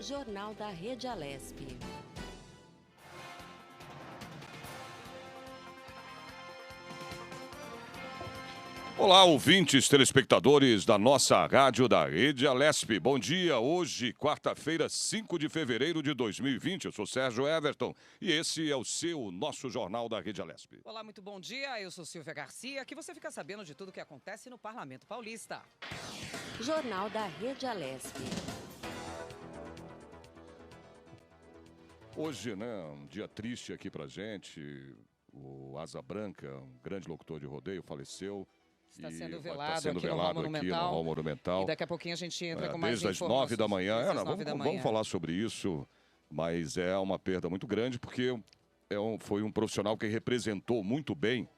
Jornal da Rede Alesp. Olá, ouvintes, telespectadores da nossa rádio da Rede Alesp. Bom dia, hoje, quarta-feira, 5 de fevereiro de 2020. Eu sou Sérgio Everton e esse é o nosso Jornal da Rede Alesp. Olá, muito bom dia. Eu sou Silvia Garcia. Aqui você fica sabendo de tudo o que acontece no Parlamento Paulista. Jornal da Rede Alesp. Hoje, um dia triste aqui pra gente. O Asa Branca, um grande locutor de rodeio, faleceu. Está sendo velado aqui no Hall Monumental. E daqui a pouquinho a gente entra com mais informações. Desde as 9 da manhã. Vamos falar sobre isso, mas é uma perda muito grande, porque foi um profissional que representou muito bem,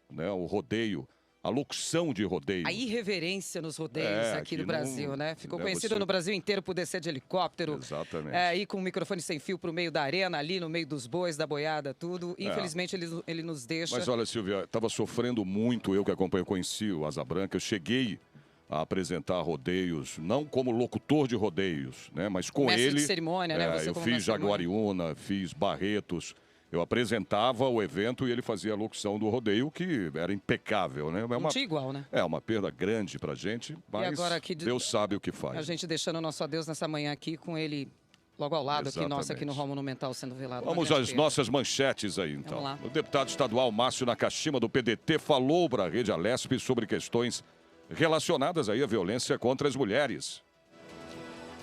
né, o rodeio, a locução de rodeio. A irreverência nos rodeios aqui do Brasil, né? Ficou conhecido no Brasil inteiro por descer de helicóptero. Exatamente. Ir com o microfone sem fio pro meio da arena, ali no meio dos bois, da boiada, tudo. Infelizmente, ele nos deixa. Mas olha, Silvia, estava sofrendo muito, eu que conheci o Asa Branca, eu cheguei a apresentar rodeios, não como locutor de rodeios, né? Mas com mestre ele... de cerimônia, né? Você eu fiz Jaguariúna, fiz Barretos... Eu apresentava o evento e ele fazia a locução do rodeio, que era impecável, né? Não tinha igual, né? É uma perda grande pra gente, mas agora aqui Deus sabe o que faz. A gente deixando o nosso adeus nessa manhã aqui com ele logo ao lado, aqui no Hall Monumental sendo velado. Vamos às nossas manchetes aí, então. Vamos lá. O deputado estadual Márcio Nakashima, do PDT, falou para a Rede Alesp sobre questões relacionadas aí à violência contra as mulheres.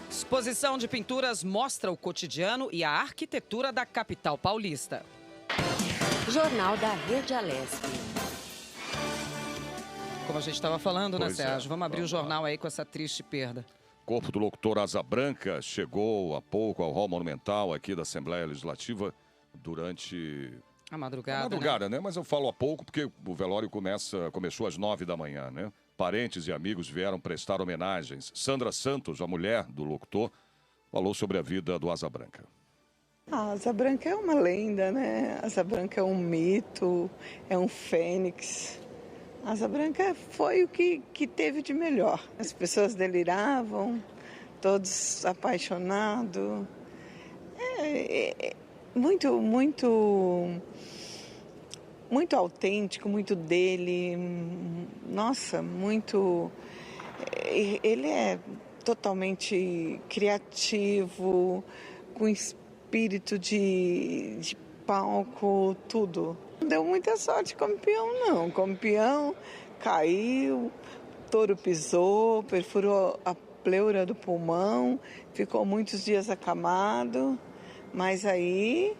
Exposição de pinturas mostra o cotidiano e a arquitetura da capital paulista. Jornal da Rede Alesp. Como a gente estava falando, né, Sérgio? Vamos abrir o jornal aí com essa triste perda. O corpo do locutor Asa Branca chegou há pouco ao Hall Monumental aqui da Assembleia Legislativa durante... A madrugada, né? Mas eu falo há pouco porque o velório começou às 9 da manhã, né? Parentes e amigos vieram prestar homenagens. Sandra Santos, a mulher do locutor, falou sobre a vida do Asa Branca. A Asa Branca é uma lenda, né? A Asa Branca é um mito, é um fênix. A Asa Branca foi o que teve de melhor. As pessoas deliravam, todos apaixonados. Muito autêntico, muito dele. Nossa, muito... Ele é totalmente criativo, com espírito de palco, tudo. Não deu muita sorte como peão, não. Como peão, caiu, touro pisou, perfurou a pleura do pulmão, ficou muitos dias acamado, mas aí...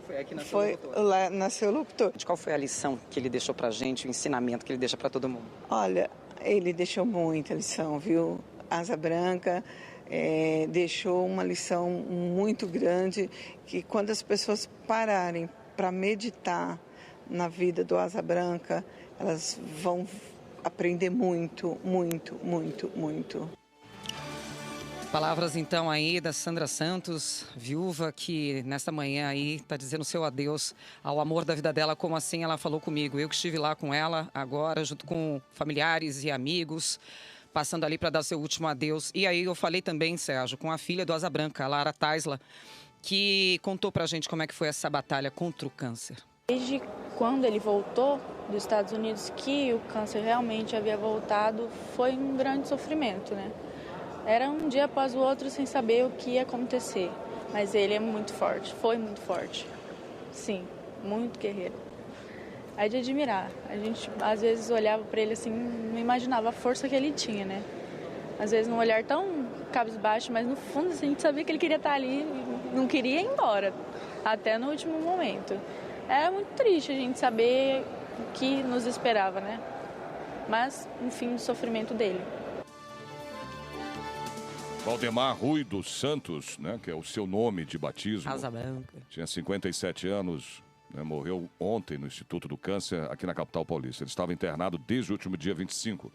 Foi aí que nasceu o locutor. Lá nasceu o locutor. Qual foi a lição que ele deixou pra gente, o ensinamento que ele deixa pra todo mundo? Olha, ele deixou muita lição, viu? Asa Branca deixou uma lição muito grande, que quando as pessoas pararem para meditar na vida do Asa Branca, elas vão aprender muito, muito, muito, muito. Palavras então aí da Sandra Santos, viúva, que nesta manhã aí está dizendo seu adeus ao amor da vida dela, como assim ela falou comigo. Eu que estive lá com ela agora, junto com familiares e amigos, passando ali para dar seu último adeus. E aí eu falei também, Sérgio, com a filha do Asa Branca, a Lara Taisla, que contou pra gente como é que foi essa batalha contra o câncer. Desde quando ele voltou dos Estados Unidos, que o câncer realmente havia voltado, foi um grande sofrimento, né? Era um dia após o outro sem saber o que ia acontecer. Mas ele é muito forte, foi muito forte. Sim, muito guerreiro. É de admirar. A gente às vezes olhava para ele assim, não imaginava a força que ele tinha, né? Às vezes num olhar tão cabisbaixo, mas no fundo assim, a gente sabia que ele queria estar ali e não queria ir embora. Até no último momento. É muito triste a gente saber o que nos esperava, né? Mas, enfim, o sofrimento dele. Valdemar Rui dos Santos, né, que é o seu nome de batismo. Asa Branca. Tinha 57 anos, né, morreu ontem no Instituto do Câncer, aqui na capital paulista. Ele estava internado desde o último dia 25.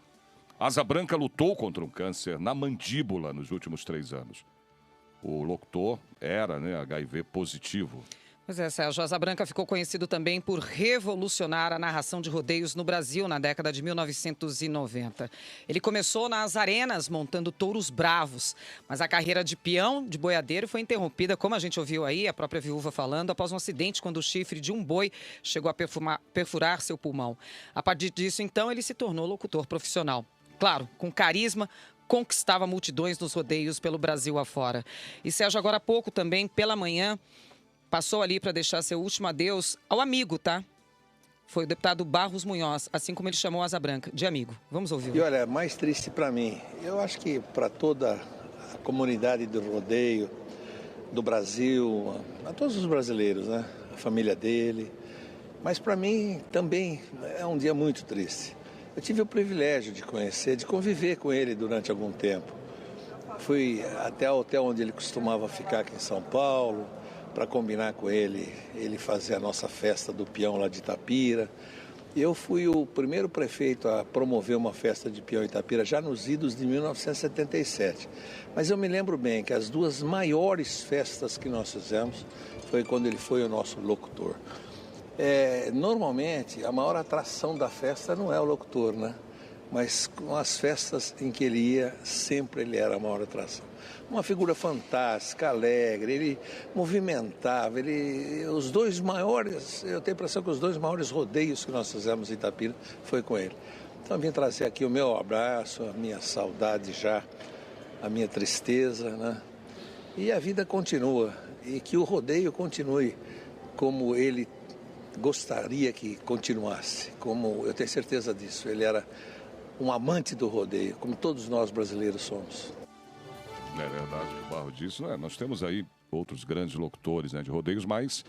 Asa Branca lutou contra um câncer na mandíbula nos últimos 3 anos. O locutor era, HIV positivo. Pois é, Sérgio, Asa Branca ficou conhecido também por revolucionar a narração de rodeios no Brasil na década de 1990. Ele começou nas arenas montando touros bravos, mas a carreira de peão de boiadeiro foi interrompida, como a gente ouviu aí, a própria viúva falando, após um acidente quando o chifre de um boi chegou a perfurar seu pulmão. A partir disso, então, ele se tornou locutor profissional. Claro, com carisma, conquistava multidões nos rodeios pelo Brasil afora. E Sérgio, agora há pouco também, pela manhã, passou ali para deixar seu último adeus ao amigo, tá? Foi o deputado Barros Munhoz, assim como ele chamou a Asa Branca, de amigo. Vamos ouvir. E olha, mais triste para mim, eu acho que para toda a comunidade do rodeio, do Brasil, a todos os brasileiros, né? A família dele. Mas para mim também é um dia muito triste. Eu tive o privilégio de conhecer, de conviver com ele durante algum tempo. Fui até o hotel onde ele costumava ficar aqui em São Paulo, para combinar com ele fazer a nossa festa do peão lá de Itapira. Eu fui o primeiro prefeito a promover uma festa de peão em Itapira já nos idos de 1977. Mas eu me lembro bem que as duas maiores festas que nós fizemos foi quando ele foi o nosso locutor. Normalmente, a maior atração da festa não é o locutor, né? Mas com as festas em que ele ia, sempre ele era a maior atração. Uma figura fantástica, alegre, ele movimentava, os dois maiores, eu tenho a impressão que os dois maiores rodeios que nós fizemos em Itapira foi com ele. Então eu vim trazer aqui o meu abraço, a minha saudade já, a minha tristeza, né? E a vida continua, e que o rodeio continue como ele gostaria que continuasse, como eu tenho certeza disso, ele era um amante do rodeio, como todos nós brasileiros somos. É verdade, o Barro disse, né? Nós temos aí outros grandes locutores, né, de rodeios, mas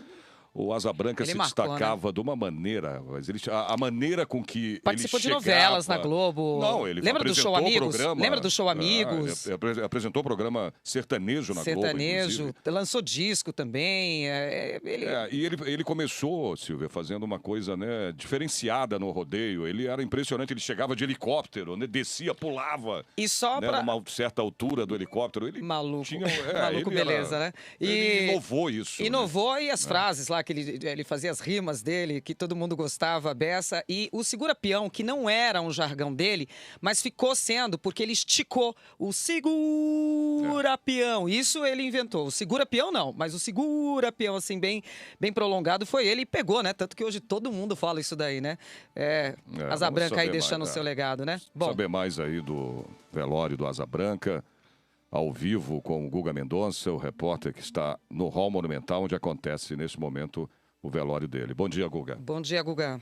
o Asa Branca se destacava, né, de uma maneira, mas a maneira com que participou ele de novelas na Globo. Não, ele lembra do show Amigos? Programa, lembra do show Amigos? Apresentou o programa sertanejo na Globo, inclusive. Lançou disco também. E ele começou, Silvia, fazendo uma coisa, né, diferenciada no rodeio. Ele era impressionante, ele chegava de helicóptero, né, descia, pulava. E só né, numa certa altura do helicóptero. Ele maluco. Tinha, maluco, beleza, né? Ele inovou isso. Inovou, né? E as frases lá, que ele fazia as rimas dele, que todo mundo gostava, a beça. E o segura-peão, que não era um jargão dele, mas ficou sendo, porque ele esticou o segura-peão. Isso ele inventou. O segura-peão não, mas o segura-peão, assim, bem prolongado, foi ele e pegou, né? Tanto que hoje todo mundo fala isso daí, né? Asa Branca aí deixando o seu legado, né? Bom, saber mais aí do velório do Asa Branca, ao vivo com o Guga Mendonça, o repórter que está no Hall Monumental, onde acontece nesse momento o velório dele. Bom dia, Guga. Bom dia, Guga.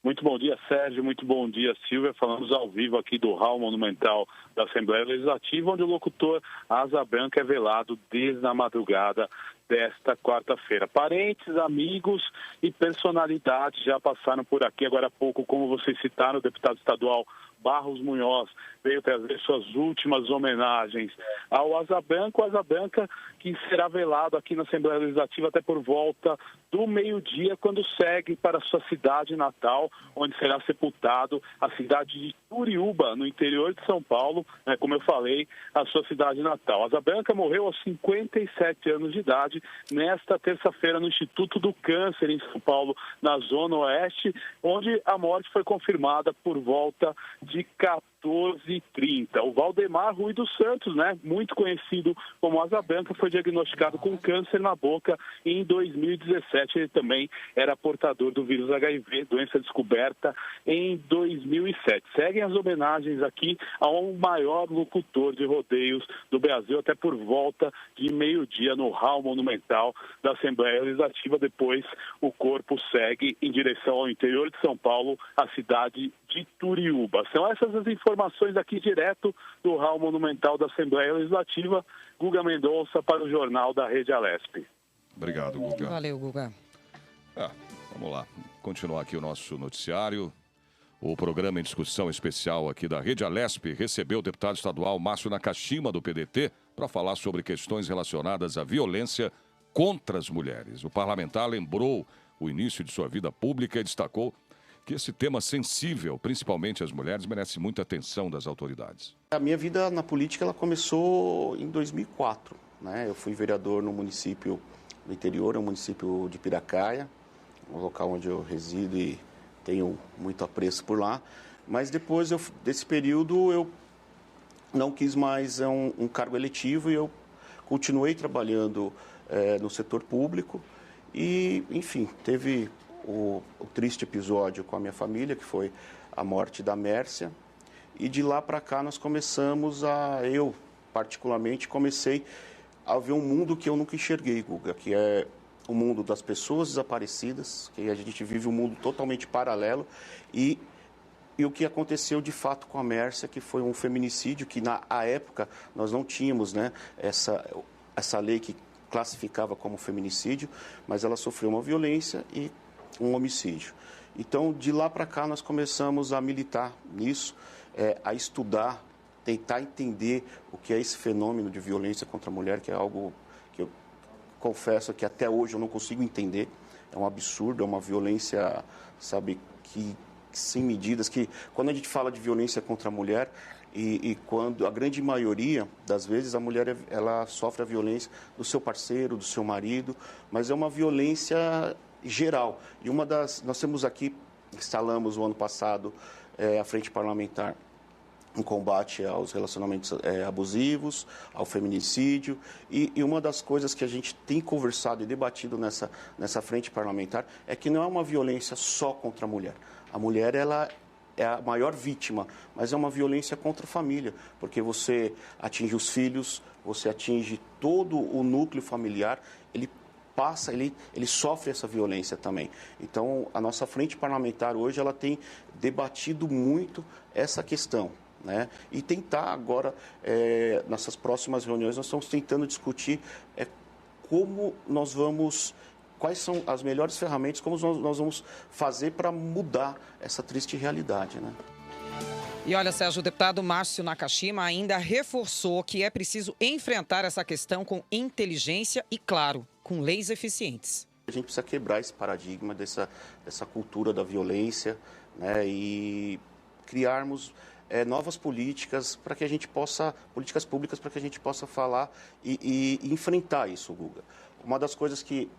Muito bom dia, Sérgio. Muito bom dia, Silvia. Falamos ao vivo aqui do Hall Monumental da Assembleia Legislativa, onde o locutor Asa Branca é velado desde a madrugada desta quarta-feira. Parentes, amigos e personalidades já passaram por aqui. Agora há pouco, como vocês citaram, o deputado estadual Barros Munhoz veio trazer suas últimas homenagens ao Asa Branca, o Asa Branca que será velado aqui na Assembleia Legislativa até por volta do meio-dia, quando segue para sua cidade natal, onde será sepultado a cidade de Turiúba, no interior de São Paulo, né, como eu falei, a sua cidade natal. Asa Branca morreu aos 57 anos de idade, nesta terça-feira no Instituto do Câncer, em São Paulo, na Zona Oeste, onde a morte foi confirmada por volta de 14h30. O Valdemar Rui dos Santos, né, muito conhecido como Asa Branca, foi diagnosticado com câncer na boca em 2017. Ele também era portador do vírus HIV, doença descoberta em 2007. Seguem as homenagens aqui ao maior locutor de rodeios do Brasil, até por volta de meio-dia no Hall Monumental da Assembleia Legislativa. Depois, o corpo segue em direção ao interior de São Paulo, a cidade de Turiúba. São essas as informações aqui direto do Hall Monumental da Assembleia Legislativa. Guga Mendonça para o Jornal da Rede Alesp. Obrigado, Guga. Valeu, Guga. Vamos lá, continuar aqui o nosso noticiário. O programa em discussão especial aqui da Rede Alesp recebeu o deputado estadual Márcio Nakashima, do PDT, para falar sobre questões relacionadas à violência contra as mulheres. O parlamentar lembrou o início de sua vida pública e destacou que esse tema sensível, principalmente às mulheres, merece muita atenção das autoridades. A minha vida na política ela começou em 2004. Né? Eu fui vereador no município no interior, é o município de Piracaia, um local onde eu resido e tenho muito apreço por lá. Mas depois desse período eu não quis mais um cargo eletivo e eu continuei trabalhando no setor público e, enfim, teve o triste episódio com a minha família, que foi a morte da Mércia. E de lá para cá nós começamos eu particularmente comecei a ver um mundo que eu nunca enxerguei, Guga, que é o mundo das pessoas desaparecidas, que a gente vive um mundo totalmente paralelo e o que aconteceu de fato com a Mércia, que foi um feminicídio que na época nós não tínhamos, né, essa lei que classificava como feminicídio, mas ela sofreu uma violência e um homicídio. Então, de lá para cá, nós começamos a militar nisso, a estudar, tentar entender o que é esse fenômeno de violência contra a mulher, que é algo que eu confesso que até hoje eu não consigo entender. É um absurdo, é uma violência, sabe, que sem medidas, que quando a gente fala de violência contra a mulher, e quando a grande maioria das vezes a mulher ela sofre a violência do seu parceiro, do seu marido, mas é uma violência geral. E nós temos aqui, instalamos o ano passado a Frente Parlamentar em combate aos relacionamentos abusivos, ao feminicídio, e uma das coisas que a gente tem conversado e debatido nessa frente parlamentar é que não é uma violência só contra a mulher. A mulher, ela é a maior vítima, mas é uma violência contra a família, porque você atinge os filhos, você atinge todo o núcleo familiar, ele sofre essa violência também. Então, a nossa frente parlamentar hoje, ela tem debatido muito essa questão, né? E tentar agora, nessas próximas reuniões, nós estamos tentando discutir como nós vamos, quais são as melhores ferramentas, como nós vamos fazer para mudar essa triste realidade, né? E olha, Sérgio, o deputado Márcio Nakashima ainda reforçou que é preciso enfrentar essa questão com inteligência e, claro, com leis eficientes. A gente precisa quebrar esse paradigma dessa cultura da violência, né, e criarmos novas políticas para que a gente possa, políticas públicas para que a gente possa falar e enfrentar isso, Guga. Uma das coisas que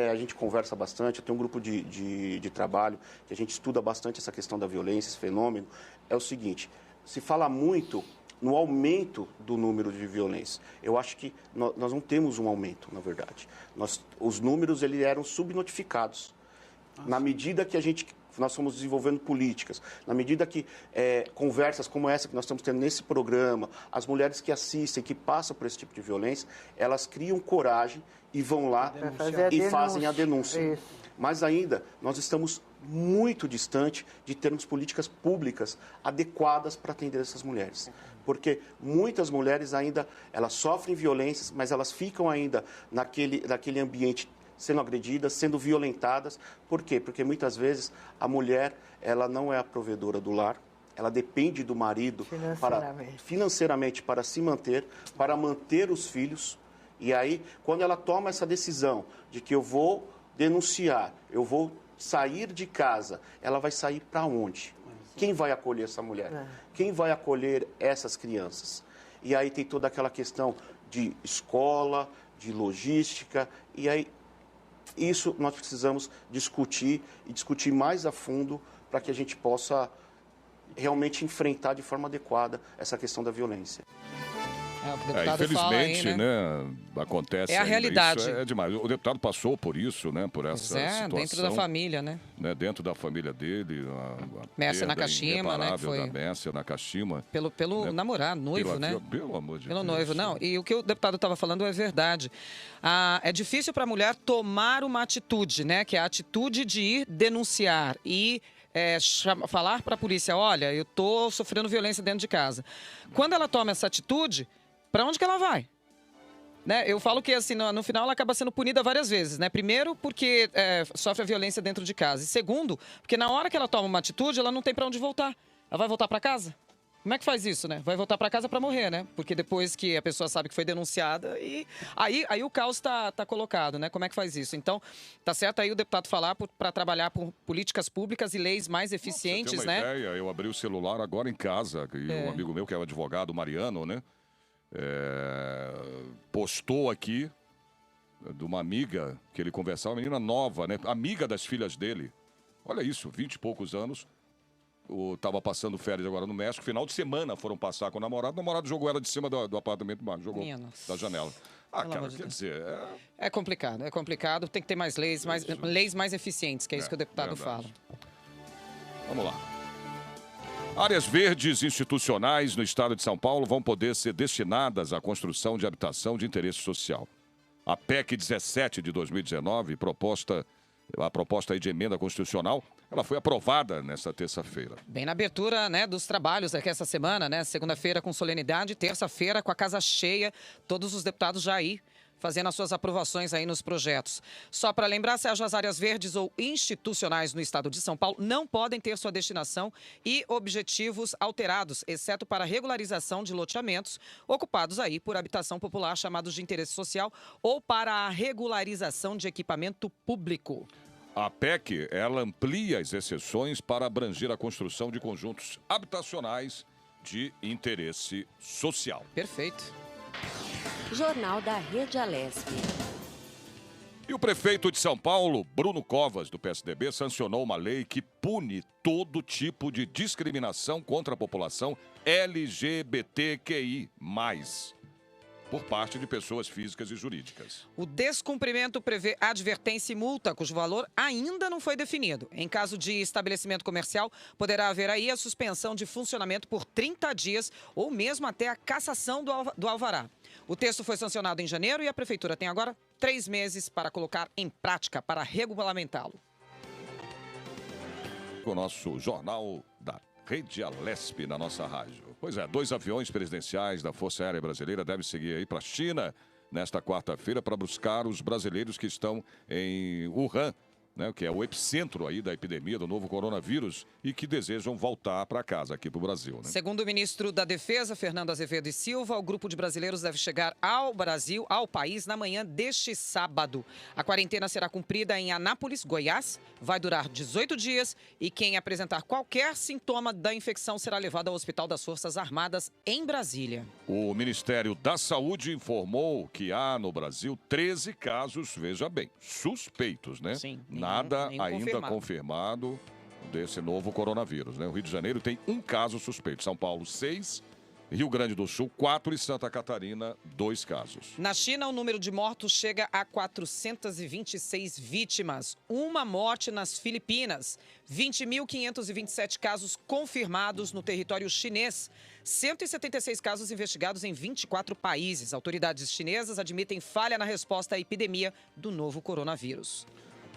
a gente conversa bastante, eu tenho um grupo de trabalho que a gente estuda bastante essa questão da violência, esse fenômeno, é o seguinte: se fala muito no aumento do número de violência. Eu acho que nós não temos um aumento, na verdade. Os números eram subnotificados. Na medida que nós fomos desenvolvendo políticas, na medida que conversas como essa que nós estamos tendo nesse programa, as mulheres que assistem, que passam por esse tipo de violência, elas criam coragem e vão lá e fazem a denúncia. Isso. Mas ainda, nós estamos muito distante de termos políticas públicas adequadas para atender essas mulheres. Porque muitas mulheres ainda, elas sofrem violências, mas elas ficam ainda naquele ambiente sendo agredidas, sendo violentadas. Por quê? Porque muitas vezes a mulher, ela não é a provedora do lar, ela depende do marido financeiramente para se manter, para manter os filhos. E aí, quando ela toma essa decisão de que eu vou denunciar, eu vou sair de casa, ela vai sair para onde? Quem vai acolher essa mulher? Quem vai acolher essas crianças? E aí tem toda aquela questão de escola, de logística, e aí isso nós precisamos discutir e discutir mais a fundo para que a gente possa realmente enfrentar de forma adequada essa questão da violência. Infelizmente, aí, né, acontece. É a realidade. Isso é demais. O deputado passou por isso, né, por essa situação. Dentro da família, né? Dentro da família dele, a Mércia Nakashima, né, que foi da Mércia Nakashima. Pelo né, namorado, noivo, né? Pelo amor de Deus. Pelo noivo, não. E o que o deputado estava falando é verdade. É difícil para a mulher tomar uma atitude, né? Que é a atitude de ir denunciar e falar para a polícia: olha, eu estou sofrendo violência dentro de casa. Quando ela toma essa atitude, para onde que ela vai? Né? Eu falo que assim, no final ela acaba sendo punida várias vezes, né? Primeiro, porque sofre a violência dentro de casa. E segundo, porque na hora que ela toma uma atitude, ela não tem para onde voltar. Ela vai voltar para casa? Como é que faz isso, né? Vai voltar para casa para morrer, né? Porque depois que a pessoa sabe que foi denunciada, e aí o caos tá colocado, né? Como é que faz isso? Então, tá certo aí o deputado falar para trabalhar por políticas públicas e leis mais eficientes, você tem uma ideia, eu abri o celular agora em casa, e um amigo meu que é o advogado, Mariano, né? Postou aqui de uma amiga que ele conversava, uma menina nova, né? Amiga das filhas dele. Olha isso, 20 e poucos anos. Tava passando férias agora no México. Final de semana foram passar com o namorado jogou ela de cima do apartamento, jogou da janela. Cara, quer dizer... É complicado. Tem que ter mais leis mais eficientes, que é isso que o deputado fala. Vamos lá. Áreas verdes institucionais no estado de São Paulo vão poder ser destinadas à construção de habitação de interesse social. A PEC 17 de 2019, a proposta aí de emenda constitucional, ela foi aprovada nesta terça-feira. Bem na abertura, né, dos trabalhos aqui essa semana, né? Segunda-feira com solenidade, terça-feira com a casa cheia, todos os deputados já aí fazendo as suas aprovações aí nos projetos. Só para lembrar, Sérgio, as áreas verdes ou institucionais no estado de São Paulo não podem ter sua destinação e objetivos alterados, exceto para regularização de loteamentos ocupados aí por habitação popular chamados de interesse social ou para a regularização de equipamento público. A PEC, ela amplia as exceções para abranger a construção de conjuntos habitacionais de interesse social. Perfeito. Jornal da Rede Alesp. E o prefeito de São Paulo, Bruno Covas, do PSDB, sancionou uma lei que pune todo tipo de discriminação contra a população LGBTQI+, por parte de pessoas físicas e jurídicas. O descumprimento prevê advertência e multa, cujo valor ainda não foi definido. Em caso de estabelecimento comercial, poderá haver aí a suspensão de funcionamento por 30 dias ou mesmo até a cassação do alvará. O texto foi sancionado em janeiro e a Prefeitura tem agora 3 meses para colocar em prática, para regulamentá-lo. O nosso Jornal da Rede Alesp na nossa rádio. Pois é, 2 aviões presidenciais da Força Aérea Brasileira devem seguir aí para a China nesta quarta-feira para buscar os brasileiros que estão em Wuhan, né, que é o epicentro aí da epidemia do novo coronavírus e que desejam voltar para casa aqui para o Brasil. Né? Segundo o ministro da Defesa, Fernando Azevedo e Silva, o grupo de brasileiros deve chegar ao Brasil, ao país, na manhã deste sábado. A quarentena será cumprida em Anápolis, Goiás, vai durar 18 dias e quem apresentar qualquer sintoma da infecção será levado ao Hospital das Forças Armadas em Brasília. O Ministério da Saúde informou que há no Brasil 13 casos, veja bem, suspeitos, né? Sim. Nada ainda confirmado desse novo coronavírus, né? O Rio de Janeiro tem 1 caso suspeito, São Paulo 6, Rio Grande do Sul 4 e Santa Catarina 2 casos. Na China, o número de mortos chega a 426 vítimas, 1 morte nas Filipinas, 20.527 casos confirmados no território chinês, 176 casos investigados em 24 países. Autoridades chinesas admitem falha na resposta à epidemia do novo coronavírus.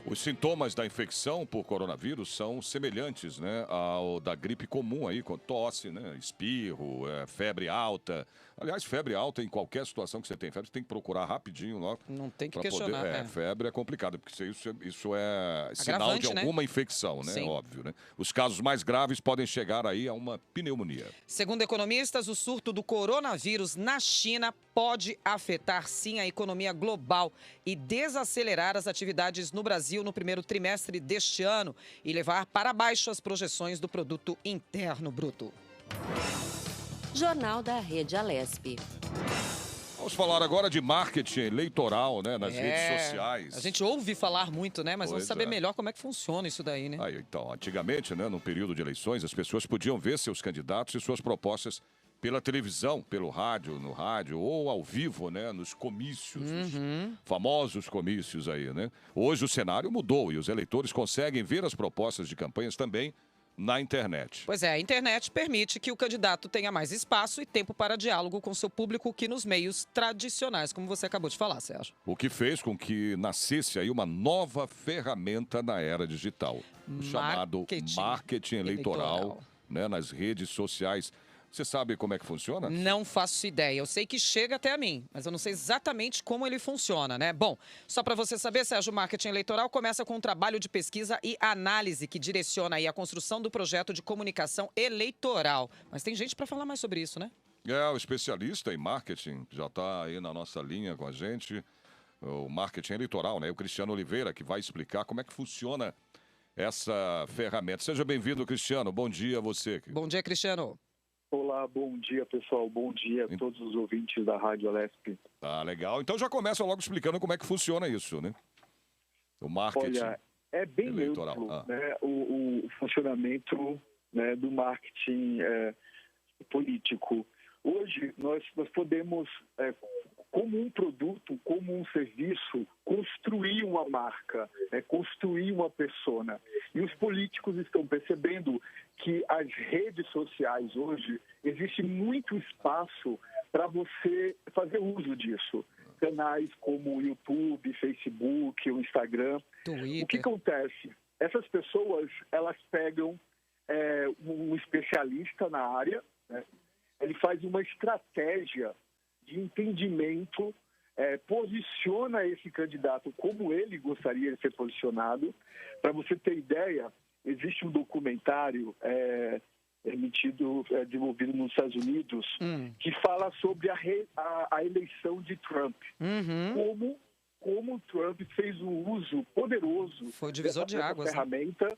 Os sintomas da infecção por coronavírus são semelhantes, né, ao da gripe comum aí, com tosse, né, espirro, febre alta. Aliás, febre alta em qualquer situação que você tem febre, você tem que procurar rapidinho lá. Não tem que questionar. Febre é complicado, porque isso é sinal de né? alguma infecção, né? Sim. Óbvio, né? Os casos mais graves podem chegar aí a uma pneumonia. Segundo economistas, o surto do coronavírus na China pode afetar sim a economia global e desacelerar as atividades no Brasil no primeiro trimestre deste ano e levar para baixo as projeções do Produto Interno Bruto. Jornal da Rede Alesp. Vamos falar agora de marketing eleitoral, né, nas redes sociais. A gente ouve falar muito, né, mas vamos saber melhor como é que funciona isso daí, né? Aí, então, antigamente, né, no período de eleições, as pessoas podiam ver seus candidatos e suas propostas pela televisão, pelo rádio, no rádio ou ao vivo, né, nos comícios, os famosos comícios aí, né? Hoje o cenário mudou e os eleitores conseguem ver as propostas de campanhas também na internet. Pois é, a internet permite que o candidato tenha mais espaço e tempo para diálogo com seu público que nos meios tradicionais, como você acabou de falar, Sérgio. O que fez com que nascesse aí uma nova ferramenta na era digital, chamado marketing eleitoral, né, nas redes sociais. Você sabe como é que funciona? Não faço ideia. Eu sei que chega até a mim, mas eu não sei exatamente como ele funciona, né? Bom, só para você saber, Sérgio, o marketing eleitoral começa com um trabalho de pesquisa e análise que direciona aí a construção do projeto de comunicação eleitoral. Mas tem gente para falar mais sobre isso, né? O especialista em marketing já está aí na nossa linha com a gente, o marketing eleitoral, né? O Cristiano Oliveira, que vai explicar como é que funciona essa ferramenta. Seja bem-vindo, Cristiano. Bom dia a você. Bom dia, Cristiano. Olá, bom dia, pessoal. Bom dia a todos os ouvintes da Rádio Alesp. Tá legal. Então já começa logo explicando como é que funciona isso, né? O marketing. Olha, é bem eleitoral. amplo, né, o funcionamento, né, do marketing político. Hoje, nós podemos, como um produto, como um serviço, construir uma marca, construir uma persona. E os políticos estão percebendo que as redes sociais hoje, existe muito espaço para você fazer uso disso. Canais como o YouTube, Facebook, o Instagram. Twitter. O que acontece? Essas pessoas, elas pegam um especialista na área, né? Ele faz uma estratégia de entendimento, posiciona esse candidato como ele gostaria de ser posicionado. Para você ter ideia, existe um documentário desenvolvido nos Estados Unidos que fala sobre a eleição de Trump. Como Trump fez um uso poderoso Foi o divisor de águas, ferramenta,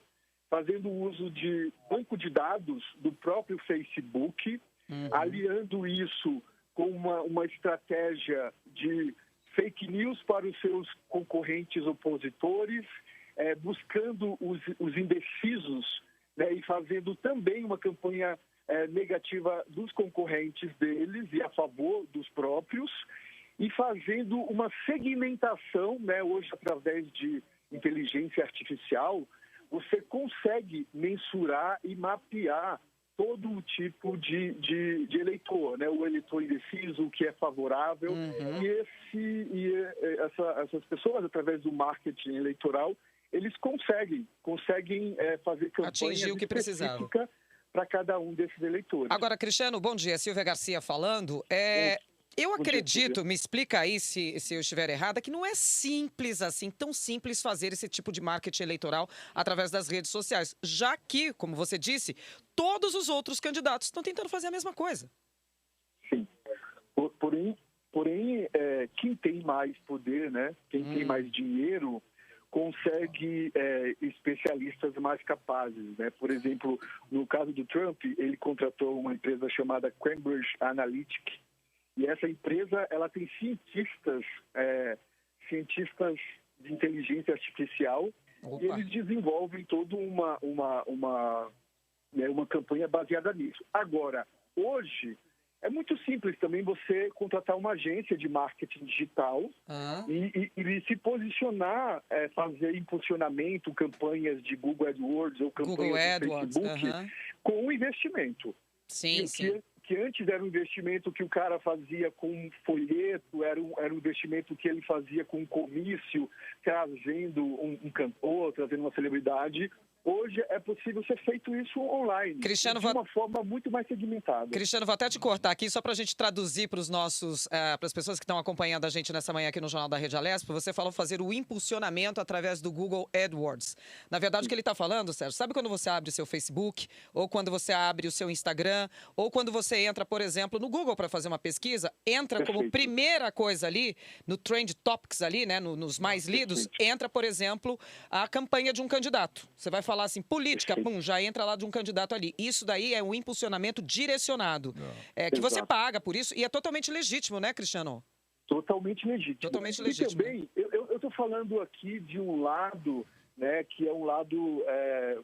fazendo uso de banco de dados do próprio Facebook, aliando isso com uma estratégia de fake news para os seus concorrentes opositores, buscando os indecisos, né, e fazendo também uma campanha negativa dos concorrentes deles e a favor dos próprios, e fazendo uma segmentação, né, hoje através de inteligência artificial, você consegue mensurar e mapear todo o tipo de eleitor, né? O eleitor indeciso, o que é favorável. E essas pessoas, através do marketing eleitoral, eles conseguem fazer campanhas atingir o que precisava para cada um desses eleitores. Agora, Cristiano, bom dia. Silvia Garcia falando. Eu acredito, me explica aí se eu estiver errada, que não é simples assim, tão simples fazer esse tipo de marketing eleitoral através das redes sociais, já que, como você disse, todos os outros candidatos estão tentando fazer a mesma coisa. Sim. Porém, quem tem mais poder, né? Quem tem mais dinheiro, consegue especialistas mais capazes, né? Por exemplo, no caso do Trump, ele contratou uma empresa chamada Cambridge Analytica. E essa empresa, ela tem cientistas de inteligência artificial. Opa. E eles desenvolvem toda uma campanha baseada nisso. Agora, hoje, é muito simples também você contratar uma agência de marketing digital e se posicionar, fazer impulsionamento, campanhas de Google AdWords ou campanhas do Facebook com investimento. Sim. Que antes era um investimento que o cara fazia com um folheto, era um investimento que ele fazia com um comício, trazendo um cantor, trazendo uma celebridade. Hoje é possível ser feito isso online, Cristiano, de uma forma muito mais segmentada. Cristiano, vou até te cortar aqui, só para a gente traduzir para as pessoas que estão acompanhando a gente nessa manhã aqui no Jornal da Rede Alesp. Você falou fazer o impulsionamento através do Google AdWords. Na verdade, o que ele está falando, Sérgio, sabe quando você abre o seu Facebook, ou quando você abre o seu Instagram, ou quando você entra, por exemplo, no Google para fazer uma pesquisa, entra como primeira coisa ali, no Trend Topics ali, né, nos mais lidos, entra, por exemplo, a campanha de um candidato. Você vai falar assim, política, pum, já entra lá de um candidato ali. Isso daí é um impulsionamento direcionado. Que você paga por isso e é totalmente legítimo, né, Cristiano? Totalmente legítimo. Totalmente legítimo. E também, eu estou falando aqui de um lado, né, que é um lado,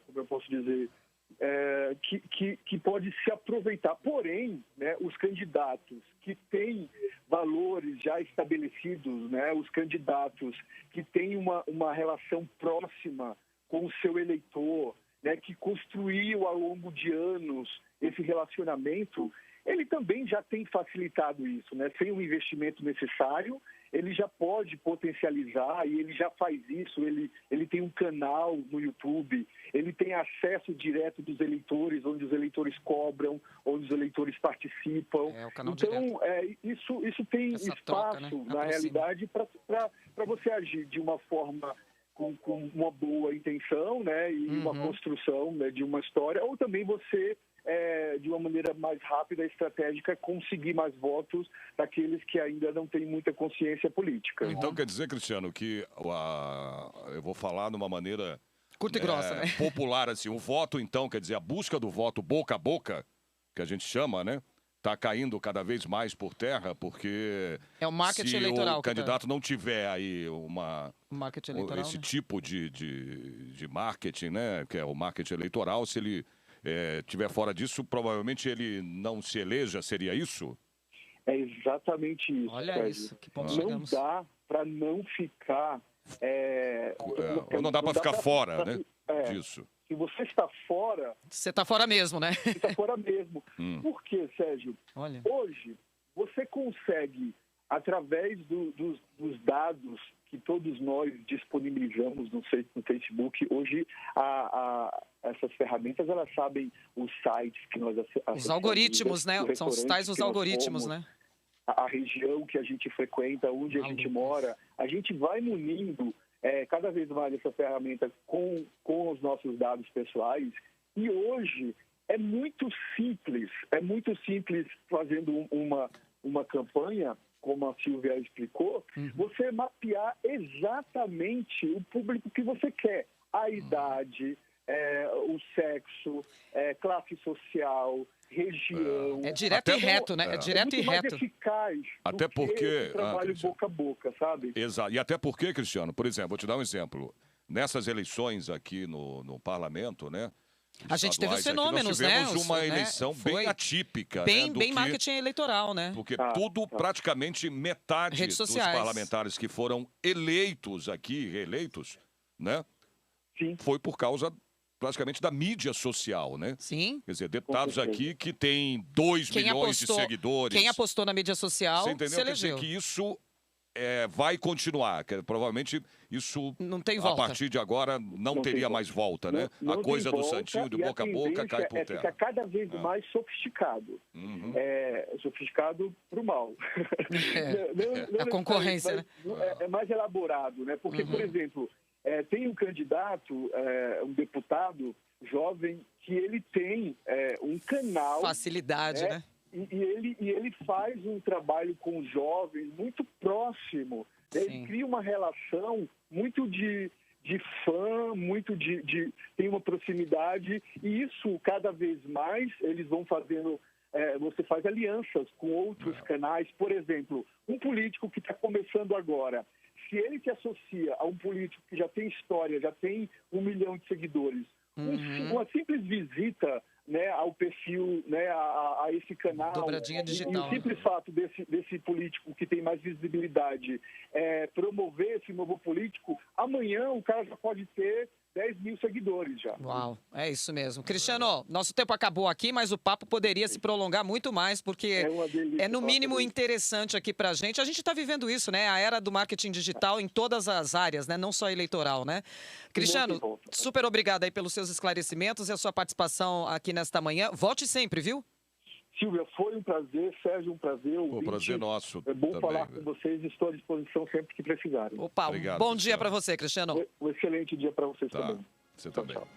como eu posso dizer, que pode se aproveitar. Porém, né, os candidatos que têm valores já estabelecidos, né, os candidatos que têm uma relação próxima com o seu eleitor, né, que construiu ao longo de anos esse relacionamento, ele também já tem facilitado isso, né? Sem o investimento necessário, ele já pode potencializar e ele já faz isso, ele tem um canal no YouTube, ele tem acesso direto dos eleitores, onde os eleitores cobram, onde os eleitores participam. O canal então, isso tem essa espaço, troca, né? na realidade, para você agir de uma forma com uma boa intenção, né, e uma construção, né, de uma história, ou também você, de uma maneira mais rápida e estratégica, conseguir mais votos daqueles que ainda não têm muita consciência política. Então quer dizer, Cristiano, que eu vou falar de uma maneira curta e grossa, né? popular, assim, o voto, então, quer dizer, a busca do voto boca a boca, que a gente chama, né? Está caindo cada vez mais por terra, porque É o marketing se eleitoral o que tá- candidato não tiver aí O marketing eleitoral, esse né? tipo de marketing, né? Que é o marketing eleitoral, se ele tiver fora disso, provavelmente ele não se eleja, seria isso? É exatamente isso. Olha Sérgio. isso, que ponto Não chegamos. dá para não ficar. Ou não dá para ficar pra- fora, pra- né? é, Disso. Se você está fora, Você tá fora mesmo, né? você está fora mesmo. Por quê, Sérgio? Olha. Hoje, você consegue, através dos dados que todos nós disponibilizamos no Facebook, hoje essas ferramentas, elas sabem os sites que nós acessamos. Os algoritmos, né? São os tais os algoritmos, né? A região que a gente frequenta, onde a gente mora, a gente vai munindo cada vez mais essa ferramenta com os nossos dados pessoais. E hoje é muito simples fazendo uma campanha, como a Silvia explicou, você mapear exatamente o público que você quer, a idade, o sexo, classe social, região. É direto e reto, né? É direto e muito mais reto. eficaz Até do que porque- o trabalho Cristiano. boca a boca, sabe? Exato. E até porque, Cristiano, por exemplo, vou te dar um exemplo. Nessas eleições aqui no parlamento, né? A gente teve os estaduais aqui, fenômenos, nós né? tivemos uma né? eleição Foi bem atípica. Bem, né? bem marketing eleitoral, né? Porque tudo, praticamente metade Redes dos sociais. parlamentares que foram eleitos aqui, reeleitos, né? Sim. Foi por causa praticamente da mídia social, né? Sim. Quer dizer, deputados certeza. aqui que têm 2 milhões de seguidores. Quem apostou na mídia social Você entendeu? se Quer dizer elegeu. que isso vai continuar. Que provavelmente isso, Não tem a volta. partir de agora, não Não tem teria volta. mais volta, né? Não A tem coisa do volta, santinho, de e boca a boca, tendência cai por terra. Fica cada vez mais sofisticado. Uhum. Sofisticado para o mal. A concorrência, mas é mais elaborado, né? Porque, por exemplo, tem um candidato, um deputado jovem, que ele tem um canal... Facilidade, né? E ele faz um trabalho com os jovens muito próximo. Ele Sim. cria uma relação muito de fã, muito tem uma proximidade, e isso cada vez mais eles vão fazendo. Você faz alianças com outros canais. Por exemplo, um político que está começando agora, se ele se associa a um político que já tem história, já tem 1 milhão de seguidores, uma simples visita, né, ao perfil, né, a esse canal, Dobradinha digital, e o simples fato desse político que tem mais visibilidade promover esse novo político, amanhã o cara já pode ter 10 mil seguidores já. Uau, é isso mesmo. Cristiano, nosso tempo acabou aqui, mas o papo poderia se prolongar muito mais, porque uma delícia é no mínimo falar sobre interessante aqui pra gente. A gente está vivendo isso, né? A era do marketing digital em todas as áreas, né? Não só eleitoral, né? Cristiano, super obrigado aí pelos seus esclarecimentos e a sua participação aqui nesta manhã. Volte sempre, viu? Silvia, foi um prazer. Sérgio, um prazer. O prazer nosso. É bom também. falar com vocês. Estou à disposição sempre que precisarem. Opa, Obrigado, bom dia Cristiano. para você, Cristiano. Um excelente dia para vocês Tá. também. Você Tchau, também. tchau.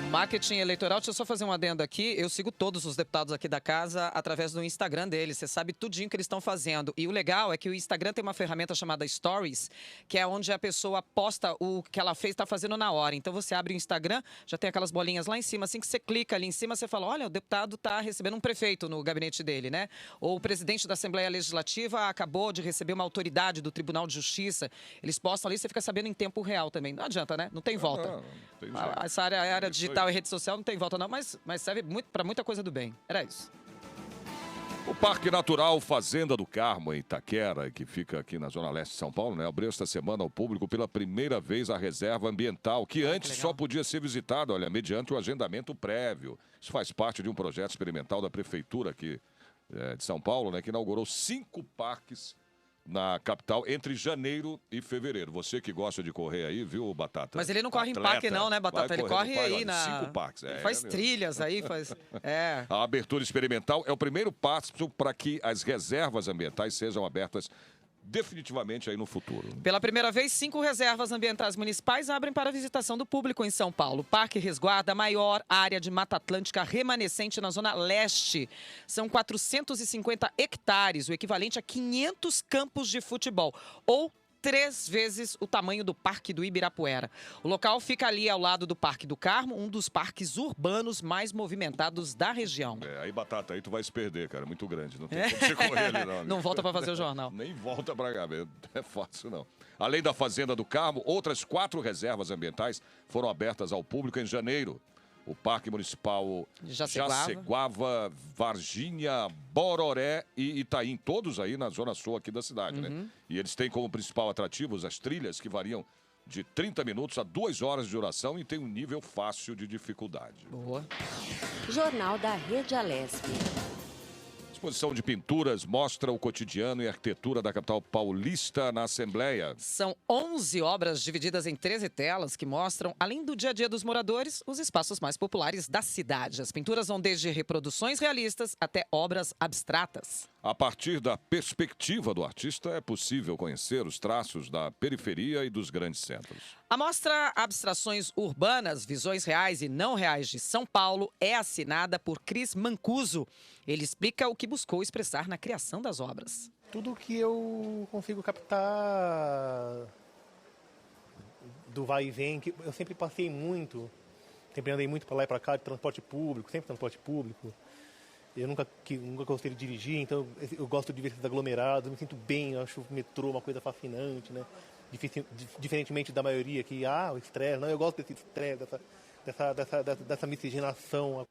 Marketing eleitoral, deixa eu só fazer um adendo aqui. Eu sigo todos os deputados aqui da casa através do Instagram deles. Você sabe tudinho que eles estão fazendo. E o legal é que o Instagram tem uma ferramenta chamada Stories, que é onde a pessoa posta o que ela fez, está fazendo na hora. Então você abre o Instagram, já tem aquelas bolinhas lá em cima. Assim que você clica ali em cima, você fala: olha, o deputado está recebendo um prefeito no gabinete dele, né? Ou o presidente da Assembleia Legislativa acabou de receber uma autoridade do Tribunal de Justiça. Eles postam ali, você fica sabendo em tempo real também. Não adianta, né? Não tem volta. Não tem jeito. Essa área Isso digital e rede social não tem volta não, mas serve para muita coisa do bem. Era isso. O Parque Natural Fazenda do Carmo, em Itaquera, que fica aqui na Zona Leste de São Paulo, né, abriu esta semana ao público pela primeira vez a reserva ambiental, que antes só podia ser visitada, olha, mediante o agendamento prévio. Isso faz parte de um projeto experimental da Prefeitura aqui de São Paulo, né, que inaugurou 5 parques na capital entre janeiro e fevereiro. Você que gosta de correr aí, viu, Batata? Mas ele não corre Atleta, em parque não, né, Batata? vai Ele correr corre no parque, aí olha, na... 5 parques. Ele faz meu. trilhas aí, faz... É. A abertura experimental é o primeiro passo para que as reservas ambientais sejam abertas definitivamente aí no futuro. Pela primeira vez, 5 reservas ambientais municipais abrem para a visitação do público em São Paulo. O Parque resguarda a maior área de Mata Atlântica remanescente na Zona Leste. São 450 hectares, o equivalente a 500 campos de futebol. Ou 3 vezes o tamanho do Parque do Ibirapuera. O local fica ali ao lado do Parque do Carmo, um dos parques urbanos mais movimentados da região. Aí, Batata, aí tu vai se perder, cara. Muito grande. Não tem como você correr ali, não. Amigo. Não volta para fazer o jornal. Nem volta para cá, não é fácil, não. Além da Fazenda do Carmo, outras 4 reservas ambientais foram abertas ao público em janeiro. O Parque Municipal Jaceguava, Varginha, Bororé e Itaim, todos aí na zona sul aqui da cidade, né? E eles têm como principal atrativos as trilhas que variam de 30 minutos a 2 horas de duração e tem um nível fácil de dificuldade. Boa. Jornal da Rede Alesp. A exposição de pinturas mostra o cotidiano e a arquitetura da capital paulista na Assembleia. São 11 obras divididas em 13 telas que mostram, além do dia a dia dos moradores, os espaços mais populares da cidade. As pinturas vão desde reproduções realistas até obras abstratas. A partir da perspectiva do artista, é possível conhecer os traços da periferia e dos grandes centros. A mostra Abstrações Urbanas, Visões Reais e Não Reais de São Paulo é assinada por Cris Mancuso. Ele explica o que buscou expressar na criação das obras. Tudo que eu consigo captar do vai e vem, que eu sempre passei muito, sempre andei muito para lá e para cá de transporte público, sempre transporte público. Eu nunca gostei de dirigir, então eu gosto de ver esses aglomerados, eu me sinto bem, eu acho o metrô uma coisa fascinante, né? Diferentemente da maioria que, o estresse, não, eu gosto desse estresse, dessa miscigenação.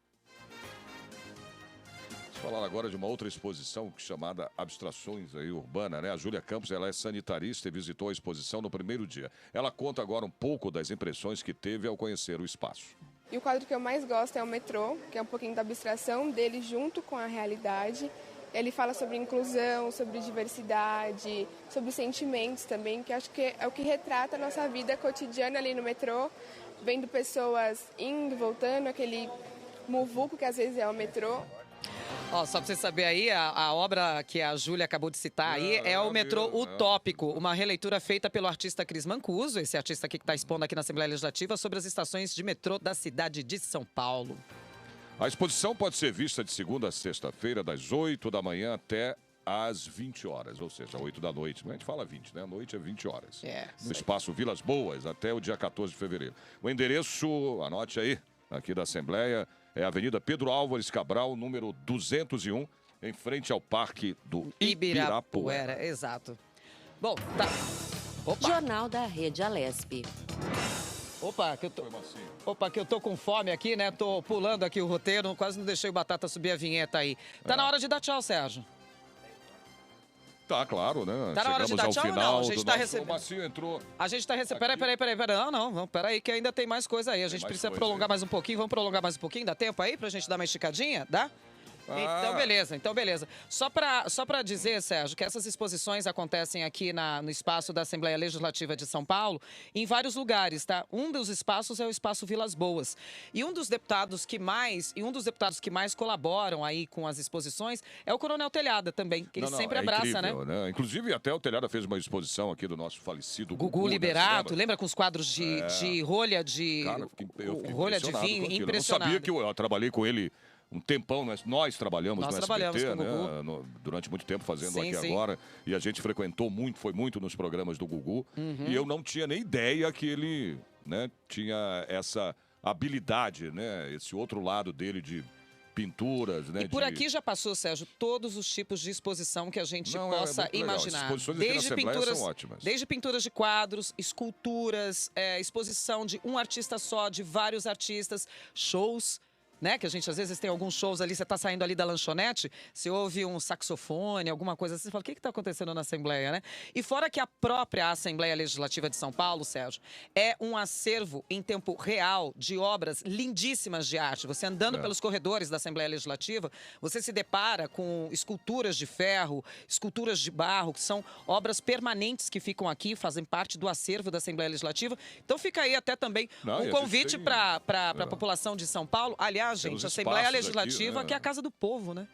Vamos falar agora de uma outra exposição chamada Abstrações aí, Urbana, né? A Júlia Campos, ela é sanitarista e visitou a exposição no primeiro dia. Ela conta agora um pouco das impressões que teve ao conhecer o espaço. E o quadro que eu mais gosto é o metrô, que é um pouquinho da abstração dele junto com a realidade. Ele fala sobre inclusão, sobre diversidade, sobre sentimentos também, que acho que é o que retrata a nossa vida cotidiana ali no metrô, vendo pessoas indo, voltando, aquele muvuco que às vezes é o metrô. Só pra você saber aí, a obra que a Júlia acabou de citar aí é o Metrô Utópico, uma releitura feita pelo artista Cris Mancuso, esse artista aqui que está expondo aqui na Assembleia Legislativa, sobre as estações de metrô da cidade de São Paulo. A exposição pode ser vista de segunda a sexta-feira, das 8 da manhã até às 20 horas, ou seja, 8 da noite. A gente fala 20, né? A noite é 20 horas. No espaço Vilas Boas, até o dia 14 de fevereiro. O endereço, anote aí, aqui da Assembleia, é a Avenida Pedro Álvares Cabral, número 201, em frente ao Parque do Ibirapuera. Exato. Bom, tá. Opa. Jornal da Rede Alesp. Opa, que eu tô com fome aqui, né? Tô pulando aqui o roteiro, quase não deixei o Batata subir a vinheta aí. Tá na hora de dar tchau, Sérgio. Tá, claro, né? Tá na hora de dar tchau ou não? A gente tá recebendo. O Macio entrou. A gente tá recebendo. Peraí. Não, peraí, que ainda tem mais coisa aí. A gente precisa prolongar mais um pouquinho. Vamos prolongar mais um pouquinho? Dá tempo aí pra gente dar uma esticadinha? Dá? Então, beleza. Só pra dizer, Sérgio, que essas exposições acontecem aqui no espaço da Assembleia Legislativa de São Paulo, em vários lugares, tá? Um dos espaços é o espaço Vilas Boas. E um dos deputados que mais colaboram aí com as exposições é o Coronel Telhada também, que ele sempre abraça, incrível, né? Inclusive, até o Telhada fez uma exposição aqui do nosso falecido Gugu Liberato, lembra com os quadros de rolha de... Cara, eu fiquei rolha de vinho, impressionante. Eu não sabia que eu trabalhei com ele um tempão, nós trabalhamos no SBT, né? Durante muito tempo fazendo agora. E a gente frequentou muito, foi muito nos programas do Gugu. E eu não tinha nem ideia que ele, né, tinha essa habilidade, né? Esse outro lado dele de pinturas, né? E por aqui já passou, Sérgio, todos os tipos de exposição que a gente possa imaginar. As exposições aqui na Assembleia são ótimas. Desde pinturas de quadros, esculturas, exposição de um artista só, de vários artistas, shows, né? Que a gente às vezes tem alguns shows ali, você tá saindo ali da lanchonete, você ouve um saxofone, alguma coisa assim, você fala, o que tá acontecendo na Assembleia, né? E fora que a própria Assembleia Legislativa de São Paulo, Sérgio, é um acervo em tempo real de obras lindíssimas de arte. Você andando pelos corredores da Assembleia Legislativa, você se depara com esculturas de ferro, esculturas de barro, que são obras permanentes que ficam aqui, fazem parte do acervo da Assembleia Legislativa. Então fica aí até também um convite para a população de São Paulo. Aliás, gente, a Assembleia Legislativa, aqui, que é a casa do povo, né?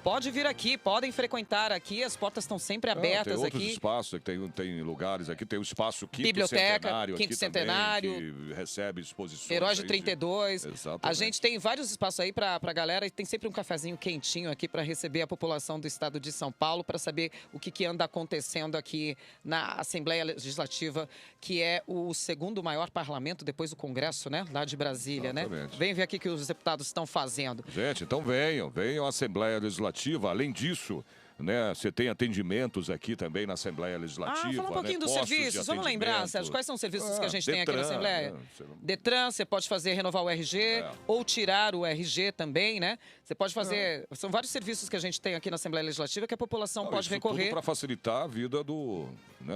pode vir aqui, podem frequentar aqui, as portas estão sempre abertas tem outros aqui. espaços, tem lugares aqui, tem o espaço Quinto Biblioteca, Centenário Quinto aqui Centenário, também, que recebe exposições. Heróis de aí 32. Exatamente. A gente tem vários espaços aí para a galera e tem sempre um cafezinho quentinho aqui para receber a população do estado de São Paulo, para saber o que anda acontecendo aqui na Assembleia Legislativa, que é o segundo maior parlamento depois do Congresso, né? Lá de Brasília, Exatamente. né? Vem ver aqui o que os deputados estão fazendo. Gente, então venham à Assembleia Legislativa. Além disso, né, você tem atendimentos aqui também na Assembleia Legislativa. Fala um pouquinho né, dos postos de serviços. Vamos lembrar, atendimento. Sérgio, quais são os serviços que a gente tem aqui na Detran, Assembleia? né, Detran, você pode fazer renovar o RG ou tirar o RG também, né? Você pode fazer... São vários serviços que a gente tem aqui na Assembleia Legislativa que a população pode recorrer. para facilitar a vida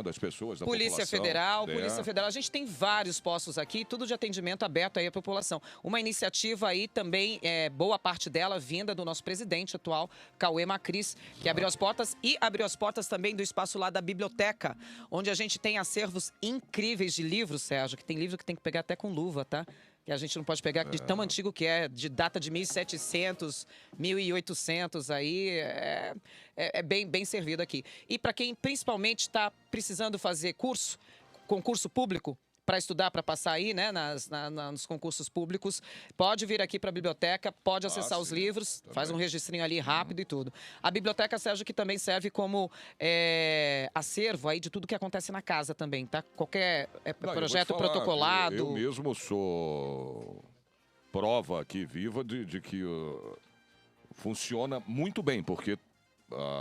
das pessoas, da Polícia população. Federal, Polícia Federal. A gente tem vários postos aqui, tudo de atendimento aberto aí à população. Uma iniciativa aí também, boa parte dela, vinda do nosso presidente atual, Cauê Macris, que abriu as portas e abriu as portas também do espaço lá da biblioteca, onde a gente tem acervos incríveis de livros, Sérgio, que tem livro que tem que pegar até com luva, tá? Que a gente não pode pegar de tão antigo que é, de data de 1700, 1800, aí é bem servido aqui. E para quem principalmente está precisando fazer concurso público, para estudar, para passar aí, né, nos concursos públicos, pode vir aqui para a biblioteca, pode acessar os livros, faz um registrinho ali rápido e tudo. A biblioteca, Sérgio, que também serve como acervo aí de tudo que acontece na casa também, tá? Qualquer projeto protocolado. Eu mesmo sou prova aqui viva de que funciona muito bem, porque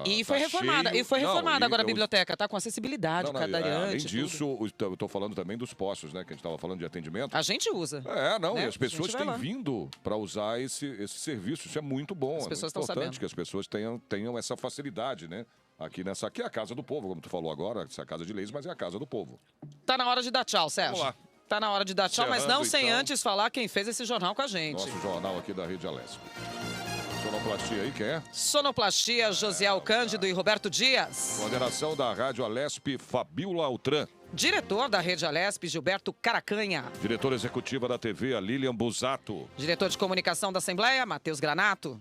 E foi reformada. cheio. E foi reformada agora a eu- biblioteca, tá? Com acessibilidade, cadeirante. Além tudo. disso, eu estou falando também dos postos, né? Que a gente estava falando de atendimento. A gente usa. E né? as pessoas A gente vai têm lá. vindo para usar esse serviço. Isso é muito bom. As pessoas é estão importante sabendo. que as pessoas tenham essa facilidade, né? Aqui é a casa do povo, como tu falou agora. Essa é a casa de leis, mas é a casa do povo. Tá na hora de dar tchau, Sérgio. Vamos lá. Tá na hora de dar tchau, mas não Encerrando, sem então. antes falar quem fez esse jornal com a gente. Nosso jornal aqui da Rede Alesp. Sonoplastia aí, quem é? Sonoplastia, Josiel Cândido e Roberto Dias. Coordenação da Rádio Alesp, Fabiola Altran. Diretor da Rede Alesp, Gilberto Caracanha. Diretora executiva da TV, a Lilian Busato. Diretor de comunicação da Assembleia, Matheus Granato.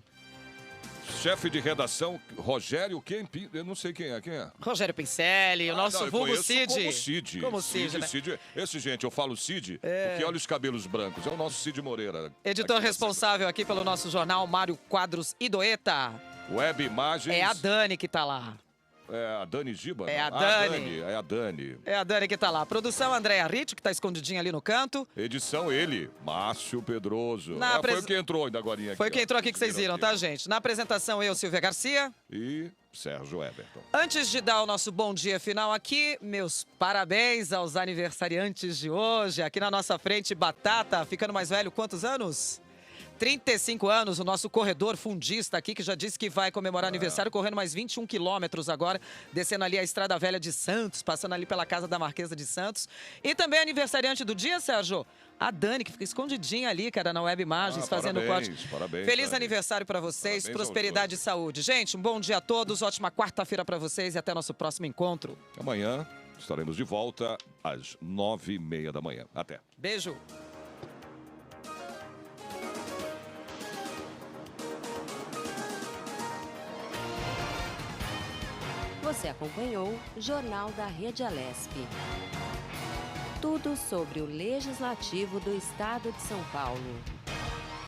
Chefe de redação, Rogério Kempi. Eu não sei quem é. Rogério Pincelli, o nosso eu vulgo conheço Cid. Como Cid. Como Cid, né? Cid. Esse, gente, eu falo Cid, porque olha os cabelos brancos. É o nosso Cid Moreira. Editor Aqui responsável aqui pelo nosso jornal, Mário Quadros Idoeta. Web Imagens. É a Dani que tá lá. É a Dani Giba? É a não? Dani. É a Dani. É a Dani que tá lá. Produção, Andréa Ritt, que tá escondidinha ali no canto. Edição, ele, Márcio Pedroso. Na Foi o que entrou ainda agora. Foi quem entrou aqui que vocês viram, tá, gente? Na apresentação, eu, Silvia Garcia. E Sérgio Everton. Antes de dar o nosso bom dia final aqui, meus parabéns aos aniversariantes de hoje. Aqui na nossa frente, Batata, ficando mais velho, quantos anos? 35 anos, o nosso corredor fundista aqui, que já disse que vai comemorar aniversário, correndo mais 21 quilômetros agora, descendo ali a Estrada Velha de Santos, passando ali pela casa da Marquesa de Santos. E também aniversariante do dia, Sérgio, a Dani, que fica escondidinha ali, cara, na Web Imagens, fazendo parabéns, corte. parabéns, Feliz Dani. aniversário para vocês, Parabéns prosperidade e saúde. Gente, um bom dia a todos, ótima quarta-feira para vocês e até nosso próximo encontro. Amanhã estaremos de volta às 9h30 da manhã. Até. Beijo. Você acompanhou o Jornal da Rede Alesp. Tudo sobre o Legislativo do Estado de São Paulo.